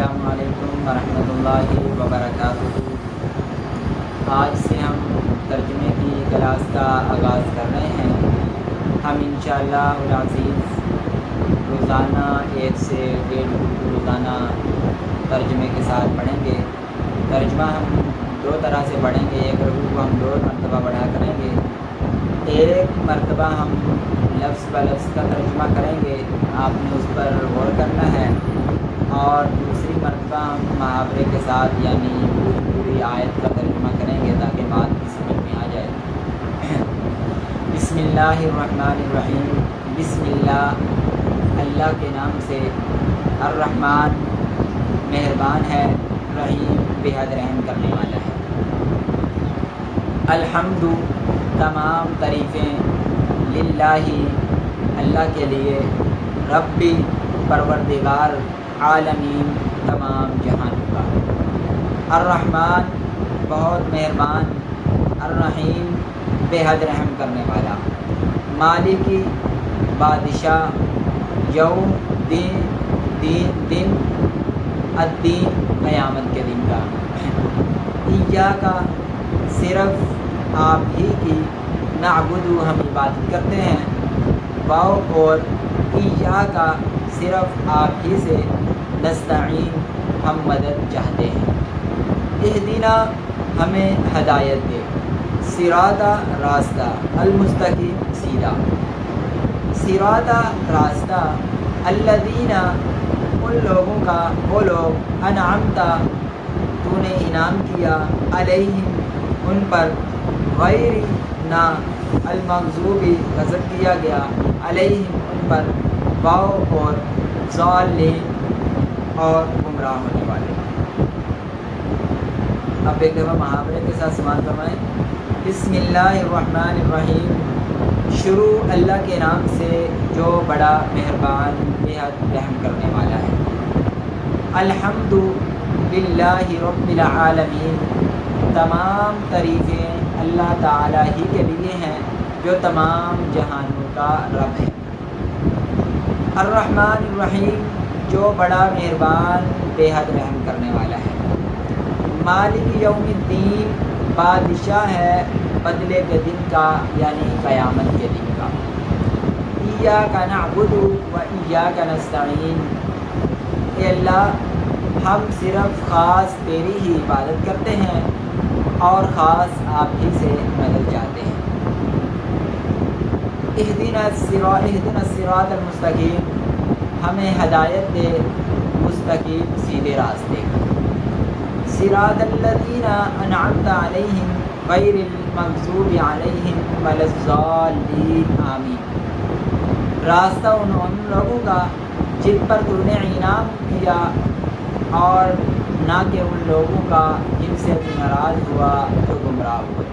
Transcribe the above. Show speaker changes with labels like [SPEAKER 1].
[SPEAKER 1] السلام علیکم ورحمۃ اللہ وبرکاتہ۔ آج سے ہم ترجمے کی کلاس کا آغاز کر رہے ہیں۔ ہم انشاءاللہ العزیز روزانہ 1 سے 1.5 اردو روزانہ ترجمے کے ساتھ پڑھیں گے۔ ترجمہ ہم 2 طرح سے پڑھیں گے، ایک رکوع کو ہم 2 مرتبہ پڑھا کریں گے، ایک مرتبہ ہم لفظ بہ لفظ کا ترجمہ کریں گے، آپ نے اس پر غور کرنا ہے، اور دوسری مرتبہ ہم محاورے کے ساتھ یعنی پوری آیت کا ترجمہ کریں گے تاکہ بات کی سمجھ میں آ جائے۔ بسم اللہ الرحمن الرحیم۔ بسم اللہ، اللہ کے نام سے، الرحمن مہربان ہے، رحیم بےحد رحم کرنے والا ہے۔ الحمد تمام تعریفیں، للہ اللہ کے لیے، ربی پروردگار، عالمین تمام جہانوں کا، الرحمن بہت مہربان، الرحیم بےحد رحم کرنے والا، مالکی بادشاہ، یوم دن الدین قیامت کے دن کا، ایاکا صرف آپ ہی کی، نعبدو ہم عبادت کرتے ہیں، واو اور ایاکا صرف آپ ہی سے، نستعین ہم مدد چاہتے ہیں، اہدنا ہمیں ہدایت دے، صراطا راستہ، المستقیم سیدھا، صراطا راستہ، الذین ان لوگوں کا، وہ لوگ، انعمتا تو نے انعام کیا، علیہم ان پر، غیر نہ، المغضوبی غضب کیا گیا، علیہم ان پر، واو اور ضالین اور گمراہ ہونے والے۔ اب ایک دفعہ محاورے کے ساتھ سماعت فرمائیں۔ بسم اللہ الرحمن الرحیم، شروع اللہ کے نام سے جو بڑا مہربان بےحد رحم کرنے والا ہے۔ الحمد للہ رب العالمین، تمام تعریفیں اللہ تعالیٰ ہی کے لیے ہیں جو تمام جہانوں کا رب ہے۔ الرحمن الرحیم، جو بڑا مہربان بےحد رحم کرنے والا ہے۔ مالک یوم الدین، بادشاہ ہے بدلے کے دن کا یعنی قیامت کے دن کا۔ ایاک نعبد و ایاک نستعین، اے اللہ ہم صرف خاص تیری ہی عبادت کرتے ہیں اور خاص آپ ہی سے مدد چاہتے ہیں۔ اہدنا الصراط المستقیم، ہمیں ہدایت دے مستقیم سیدھے راستے کا۔ صراط الذین انعمت علیہم غیر المغضوب علیہم ولا الضالین آمین، راستہ ان لوگوں کا جن پر تو نے انعام کیا اور نہ کہ ان لوگوں کا جن سے تو ناراض ہوا تو گمراہ ہوئے۔